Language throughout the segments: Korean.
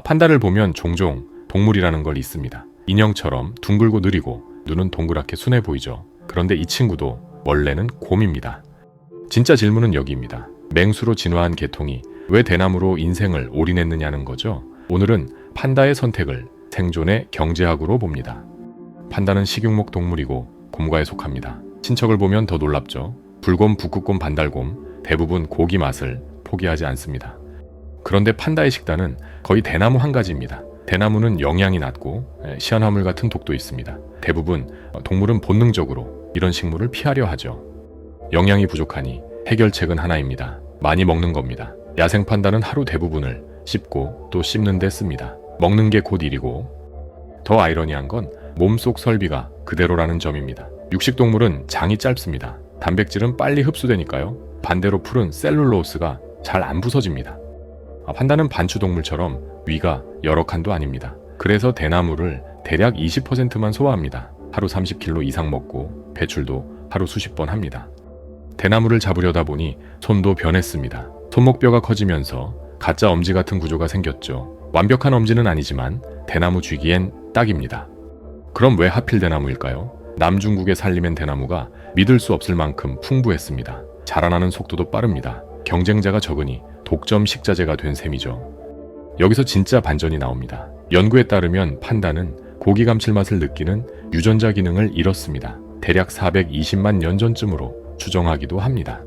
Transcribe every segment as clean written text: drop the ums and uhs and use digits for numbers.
판다를 보면 종종 동물이라는 걸 잊습니다. 인형처럼 둥글고 느리고 눈은 동그랗게 순해 보이죠. 그런데 이 친구도 원래는 곰입니다. 진짜 질문은 여기입니다. 맹수로 진화한 계통이 왜 대나무로 인생을 올인했느냐는 거죠. 오늘은 판다의 선택을 생존의 경제학으로 봅니다. 판다는 식용목 동물이고 곰과에 속합니다. 친척을 보면 더 놀랍죠. 불곰, 북극곰, 반달곰 대부분 고기 맛을 포기하지 않습니다. 그런데 판다의 식단은 거의 대나무 한 가지입니다. 대나무는 영양이 낮고 시한화물 같은 독도 있습니다. 대부분 동물은 본능적으로 이런 식물을 피하려 하죠. 영양이 부족하니 해결책은 하나입니다. 많이 먹는 겁니다. 야생 판다는 하루 대부분을 씹고 또 씹는 데 씁니다. 먹는 게 곧 일이고 더 아이러니한 건 몸속 설비가 그대로라는 점입니다. 육식동물은 장이 짧습니다. 단백질은 빨리 흡수되니까요. 반대로 풀은 셀룰로스가 잘 안 부서집니다. 판다는 반추동물처럼 위가 여러 칸도 아닙니다. 그래서 대나무를 대략 20%만 소화합니다. 하루 30kg 이상 먹고 배출도 하루 수십 번 합니다. 대나무를 잡으려다 보니 손도 변했습니다. 손목뼈가 커지면서 가짜 엄지 같은 구조가 생겼죠. 완벽한 엄지는 아니지만 대나무 쥐기엔 딱입니다. 그럼 왜 하필 대나무일까요? 남중국에 살림엔 대나무가 믿을 수 없을 만큼 풍부했습니다. 자라나는 속도도 빠릅니다. 경쟁자가 적으니 독점 식자재가 된 셈이죠. 여기서 진짜 반전이 나옵니다. 연구에 따르면 판다는 고기 감칠맛을 느끼는 유전자 기능을 잃었습니다. 대략 420만 년 전쯤으로 추정하기도 합니다.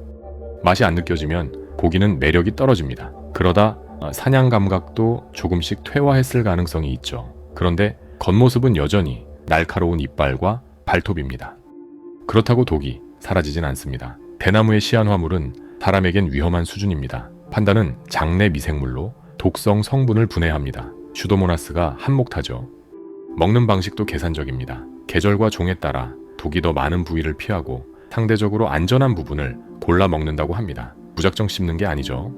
맛이 안 느껴지면 고기는 매력이 떨어집니다. 그러다 사냥 감각도 조금씩 퇴화했을 가능성이 있죠. 그런데 겉모습은 여전히 날카로운 이빨과 발톱입니다. 그렇다고 독이 사라지진 않습니다. 대나무의 시한화물은 사람에겐 위험한 수준입니다. 판다는 장내 미생물로 독성 성분을 분해합니다. 슈도모나스가 한몫하죠. 먹는 방식도 계산적입니다. 계절과 종에 따라 독이 더 많은 부위를 피하고 상대적으로 안전한 부분을 골라 먹는다고 합니다. 무작정 씹는 게 아니죠.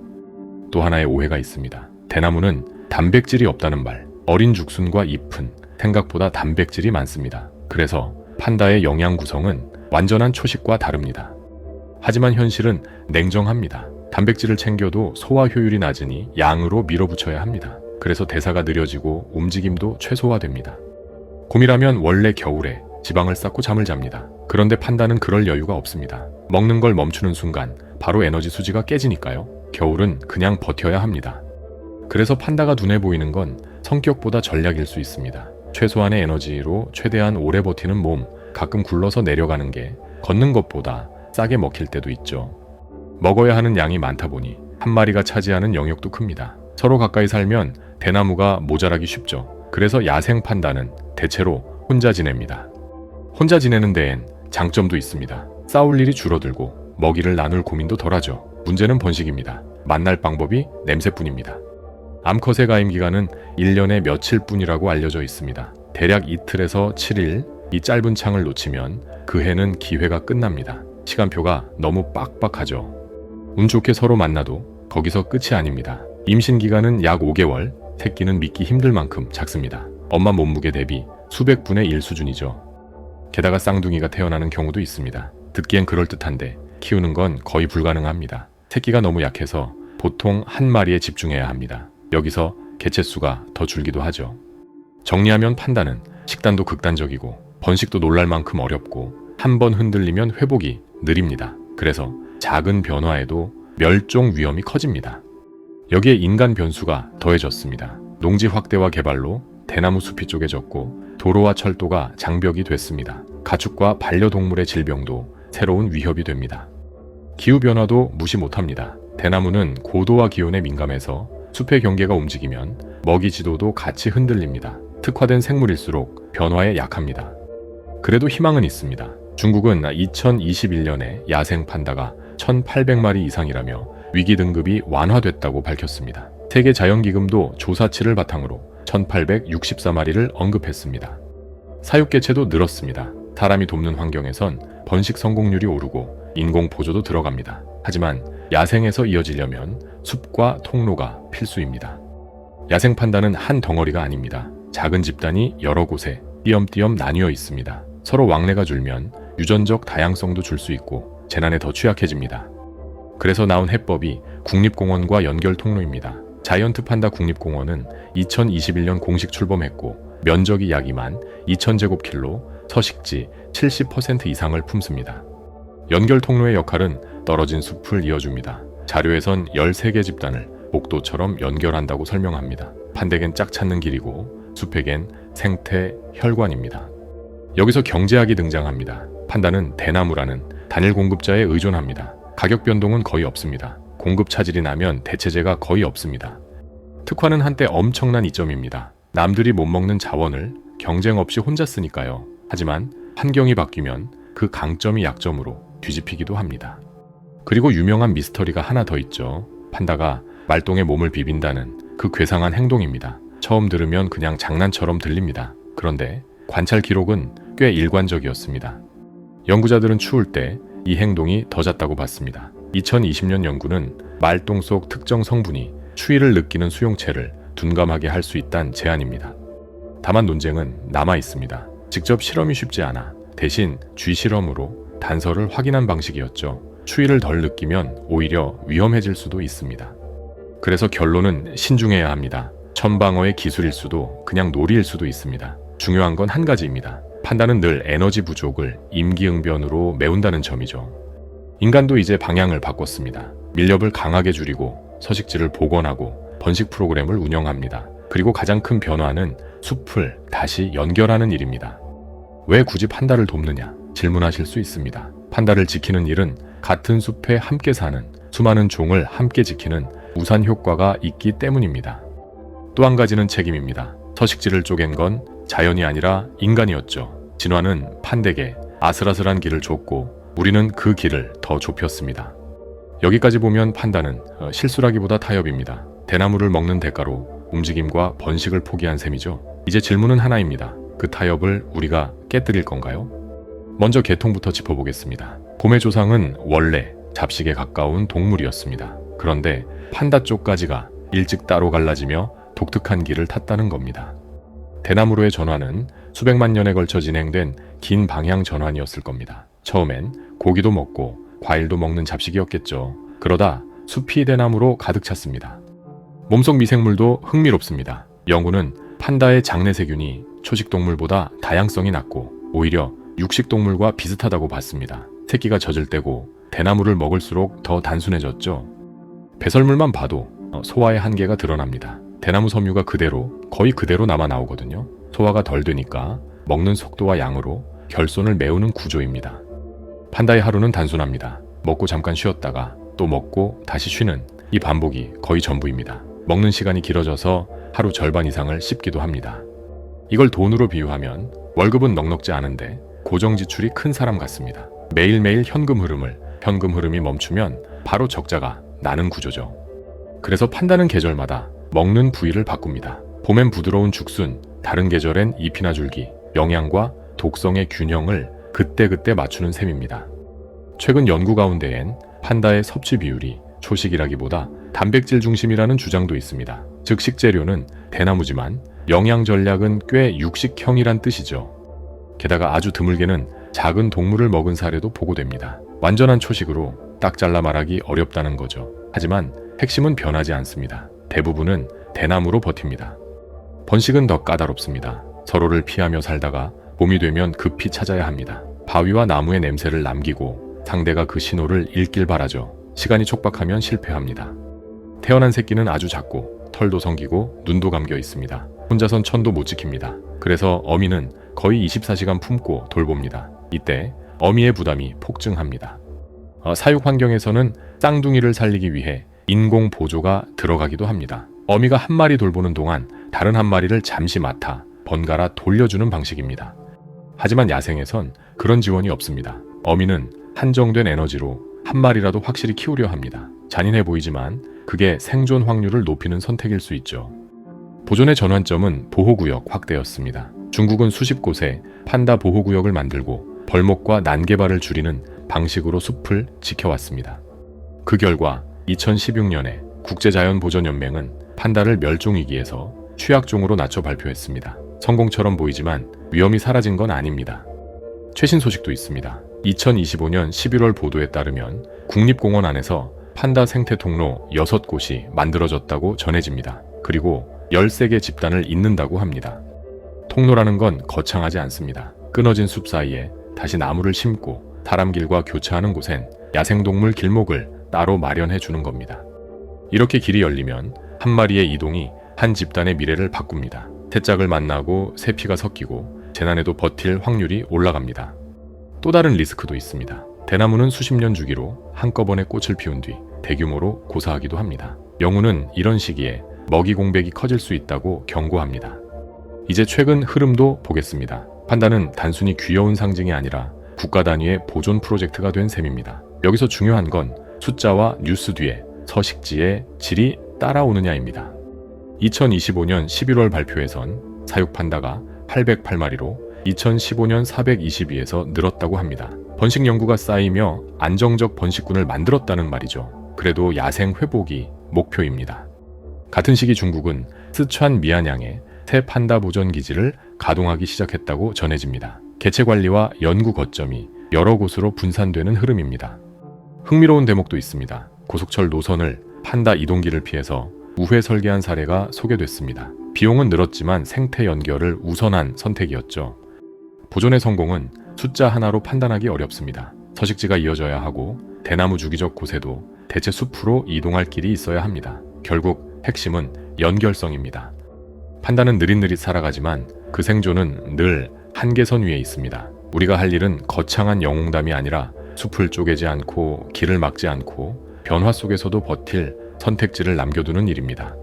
또 하나의 오해가 있습니다. 대나무는 단백질이 없다는 말. 어린 죽순과 잎은 생각보다 단백질이 많습니다. 그래서 판다의 영양 구성은 완전한 초식과 다릅니다. 하지만 현실은 냉정합니다. 단백질을 챙겨도 소화 효율이 낮으니 양으로 밀어붙여야 합니다. 그래서 대사가 느려지고 움직임도 최소화됩니다. 곰이라면 원래 겨울에 지방을 쌓고 잠을 잡니다. 그런데 판다는 그럴 여유가 없습니다. 먹는 걸 멈추는 순간 바로 에너지 수지가 깨지니까요. 겨울은 그냥 버텨야 합니다. 그래서 판다가 눈에 보이는 건 성격보다 전략일 수 있습니다. 최소한의 에너지로 최대한 오래 버티는 몸, 가끔 굴러서 내려가는 게 걷는 것보다 싸게 먹힐 때도 있죠. 먹어야 하는 양이 많다 보니 한 마리가 차지하는 영역도 큽니다. 서로 가까이 살면 대나무가 모자라기 쉽죠. 그래서 야생 판다는 대체로 혼자 지냅니다. 혼자 지내는 데엔 장점도 있습니다. 싸울 일이 줄어들고 먹이를 나눌 고민도 덜하죠. 문제는 번식입니다. 만날 방법이 냄새뿐입니다. 암컷의 가임 기간은 1년에 며칠뿐이라고 알려져 있습니다. 대략 이틀에서 7일, 이 짧은 창을 놓치면 그 해는 기회가 끝납니다. 시간표가 너무 빡빡하죠. 운 좋게 서로 만나도 거기서 끝이 아닙니다. 임신 기간은 약 5개월, 새끼는 믿기 힘들 만큼 작습니다. 엄마 몸무게 대비 수백 분의 1 수준이죠. 게다가 쌍둥이가 태어나는 경우도 있습니다. 듣기엔 그럴듯한데 키우는 건 거의 불가능합니다. 새끼가 너무 약해서 보통 한 마리에 집중해야 합니다. 여기서 개체수가 더 줄기도 하죠. 정리하면 판다는 식단도 극단적이고 번식도 놀랄 만큼 어렵고 한 번 흔들리면 회복이 느립니다. 그래서 작은 변화에도 멸종 위험이 커집니다. 여기에 인간 변수가 더해졌습니다. 농지 확대와 개발로 대나무 숲이 쪼개졌고 도로와 철도가 장벽이 됐습니다. 가축과 반려동물의 질병도 새로운 위협이 됩니다. 기후변화도 무시 못합니다. 대나무는 고도와 기온에 민감해서 숲의 경계가 움직이면 먹이 지도도 같이 흔들립니다. 특화된 생물일수록 변화에 약합니다. 그래도 희망은 있습니다. 중국은 2021년에 야생 판다가 1,800마리 이상이라며 위기 등급이 완화됐다고 밝혔습니다. 세계자연기금도 조사치를 바탕으로 1,864마리를 언급했습니다. 사육개체도 늘었습니다. 사람이 돕는 환경에선 번식 성공률이 오르고 인공 보조도 들어갑니다. 하지만 야생에서 이어지려면 숲과 통로가 필수입니다. 야생 판다는 한 덩어리가 아닙니다. 작은 집단이 여러 곳에 띄엄띄엄 나뉘어 있습니다. 서로 왕래가 줄면 유전적 다양성도 줄 수 있고 재난에 더 취약해집니다. 그래서 나온 해법이 국립공원과 연결 통로입니다. 자이언트 판다 국립공원은 2021년 공식 출범했고 면적이 약 2만 2,000제곱킬로, 서식지 70% 이상을 품습니다. 연결 통로의 역할은 떨어진 숲을 이어줍니다. 자료에선 13개 집단을 복도처럼 연결한다고 설명합니다. 판대겐 짝 찾는 길이고 숲에겐 생태 혈관입니다. 여기서 경제학이 등장합니다. 판다는 대나무라는 단일 공급자에 의존합니다. 가격 변동은 거의 없습니다. 공급 차질이 나면 대체제가 거의 없습니다. 특화는 한때 엄청난 이점입니다. 남들이 못 먹는 자원을 경쟁 없이 혼자 쓰니까요. 하지만 환경이 바뀌면 그 강점이 약점으로 뒤집히기도 합니다. 그리고 유명한 미스터리가 하나 더 있죠. 판다가 말똥에 몸을 비빈다는 그 괴상한 행동입니다. 처음 들으면 그냥 장난처럼 들립니다. 그런데 관찰 기록은 꽤 일관적이었습니다. 연구자들은 추울 때 이 행동이 더 잦다고 봤습니다. 2020년 연구는 말똥 속 특정 성분이 추위를 느끼는 수용체를 둔감하게 할 수 있다는 제안입니다. 다만 논쟁은 남아 있습니다. 직접 실험이 쉽지 않아 대신 쥐실험으로 단서를 확인한 방식이었죠. 추위를 덜 느끼면 오히려 위험해질 수도 있습니다. 그래서 결론은 신중해야 합니다. 천방어의 기술일 수도 그냥 놀이일 수도 있습니다. 중요한 건 한 가지입니다. 판다는 늘 에너지 부족을 임기응변으로 메운다는 점이죠. 인간도 이제 방향을 바꿨습니다. 밀렵을 강하게 줄이고 서식지를 복원하고 번식 프로그램을 운영합니다. 그리고 가장 큰 변화는 숲을 다시 연결하는 일입니다. 왜 굳이 판다를 돕느냐? 질문하실 수 있습니다. 판다를 지키는 일은 같은 숲에 함께 사는 수많은 종을 함께 지키는 우산 효과가 있기 때문입니다. 또 한 가지는 책임입니다. 서식지를 쪼갠 건 자연이 아니라 인간이었죠. 진화는 판대에게 아슬아슬한 길을 줬고 우리는 그 길을 더 좁혔습니다. 여기까지 보면 판다는 실수라기보다 타협입니다. 대나무를 먹는 대가로 움직임과 번식을 포기한 셈이죠. 이제 질문은 하나입니다. 그 타협을 우리가 깨뜨릴 건가요? 먼저 계통부터 짚어보겠습니다. 곰의 조상은 원래 잡식에 가까운 동물이었습니다. 그런데 판다 쪽까지가 일찍 따로 갈라지며 독특한 길을 탔다는 겁니다. 대나무로의 전환은 수백만 년에 걸쳐 진행된 긴 방향 전환이었을 겁니다. 처음엔 고기도 먹고 과일도 먹는 잡식이었겠죠. 그러다 숲이 대나무로 가득 찼습니다. 몸속 미생물도 흥미롭습니다. 연구는 판다의 장내 세균이 초식동물보다 다양성이 낮고 오히려 육식동물과 비슷하다고 봤습니다. 새끼가 젖을 때고 대나무를 먹을수록 더 단순해졌죠. 배설물만 봐도 소화의 한계가 드러납니다. 대나무 섬유가 거의 그대로 남아 나오거든요. 소화가 덜 되니까 먹는 속도와 양으로 결손을 메우는 구조입니다. 판다의 하루는 단순합니다. 먹고 잠깐 쉬었다가 또 먹고 다시 쉬는 이 반복이 거의 전부입니다. 먹는 시간이 길어져서 하루 절반 이상을 씹기도 합니다. 이걸 돈으로 비유하면 월급은 넉넉지 않은데 고정 지출이 큰 사람 같습니다. 매일매일 현금 흐름이 멈추면 바로 적자가 나는 구조죠. 그래서 판다는 계절마다 먹는 부위를 바꿉니다. 봄엔 부드러운 죽순, 다른 계절엔 잎이나 줄기, 영양과 독성의 균형을 그때그때 맞추는 셈입니다. 최근 연구 가운데엔 판다의 섭취 비율이 초식이라기보다 단백질 중심이라는 주장도 있습니다. 즉 식재료는 대나무지만 영양 전략은 꽤 육식형이란 뜻이죠. 게다가 아주 드물게는 작은 동물을 먹은 사례도 보고됩니다. 완전한 초식으로 딱 잘라 말하기 어렵다는 거죠. 하지만 핵심은 변하지 않습니다. 대부분은 대나무로 버팁니다. 번식은 더 까다롭습니다. 서로를 피하며 살다가 봄이 되면 급히 찾아야 합니다. 바위와 나무의 냄새를 남기고 상대가 그 신호를 읽길 바라죠. 시간이 촉박하면 실패합니다. 태어난 새끼는 아주 작고 털도 성기고 눈도 감겨 있습니다. 혼자선 천도 못 지킵니다. 그래서 어미는 거의 24시간 품고 돌봅니다. 이때 어미의 부담이 폭증합니다. 사육 환경에서는 쌍둥이를 살리기 위해 인공 보조가 들어가기도 합니다. 어미가 한 마리 돌보는 동안 다른 한 마리를 잠시 맡아 번갈아 돌려주는 방식입니다. 하지만 야생에선 그런 지원이 없습니다. 어미는 한정된 에너지로 한 마리라도 확실히 키우려 합니다. 잔인해 보이지만 그게 생존 확률을 높이는 선택일 수 있죠. 보존의 전환점은 보호구역 확대였습니다. 중국은 수십 곳에 판다 보호구역을 만들고 벌목과 난개발을 줄이는 방식으로 숲을 지켜왔습니다. 그 결과 2016년에 국제자연보전연맹은 판다를 멸종위기에서 취약종으로 낮춰 발표했습니다. 성공처럼 보이지만 위험이 사라진 건 아닙니다. 최신 소식도 있습니다. 2025년 11월 보도에 따르면 국립공원 안에서 판다 생태 통로 6곳이 만들어졌다고 전해집니다. 그리고 13개 집단을 잇는다고 합니다. 통로라는 건 거창하지 않습니다. 끊어진 숲 사이에 다시 나무를 심고 사람길과 교차하는 곳엔 야생동물 길목을 따로 마련해 주는 겁니다. 이렇게 길이 열리면 한 마리의 이동이 한 집단의 미래를 바꿉니다. 새짝을 만나고 새 피가 섞이고 재난에도 버틸 확률이 올라갑니다. 또 다른 리스크도 있습니다. 대나무는 수십 년 주기로 한꺼번에 꽃을 피운 뒤 대규모로 고사하기도 합니다. 영우는 이런 시기에 먹이 공백이 커질 수 있다고 경고합니다. 이제 최근 흐름도 보겠습니다. 판다는 단순히 귀여운 상징이 아니라 국가 단위의 보존 프로젝트가 된 셈입니다. 여기서 중요한 건 숫자와 뉴스 뒤에 서식지의 질이 따라오느냐입니다. 2025년 11월 발표에선 사육 판다가 808마리로 2015년 422에서 늘었다고 합니다. 번식 연구가 쌓이며 안정적 번식군을 만들었다는 말이죠. 그래도 야생 회복이 목표입니다. 같은 시기 중국은 스촨 미안양에 새 판다 보존 기지를 가동하기 시작했다고 전해집니다. 개체 관리와 연구 거점이 여러 곳으로 분산되는 흐름입니다. 흥미로운 대목도 있습니다. 고속철 노선을 판다 이동기를 피해서 우회 설계한 사례가 소개됐습니다. 비용은 늘었지만 생태 연결을 우선한 선택이었죠. 보존의 성공은 숫자 하나로 판단하기 어렵습니다. 서식지가 이어져야 하고 대나무 주기적 곳에도 대체 숲으로 이동할 길이 있어야 합니다. 결국 핵심은 연결성입니다. 판다는 느릿느릿 살아가지만 그 생존은 늘 한계선 위에 있습니다. 우리가 할 일은 거창한 영웅담이 아니라 숲을 쪼개지 않고 길을 막지 않고 변화 속에서도 버틸 선택지를 남겨두는 일입니다.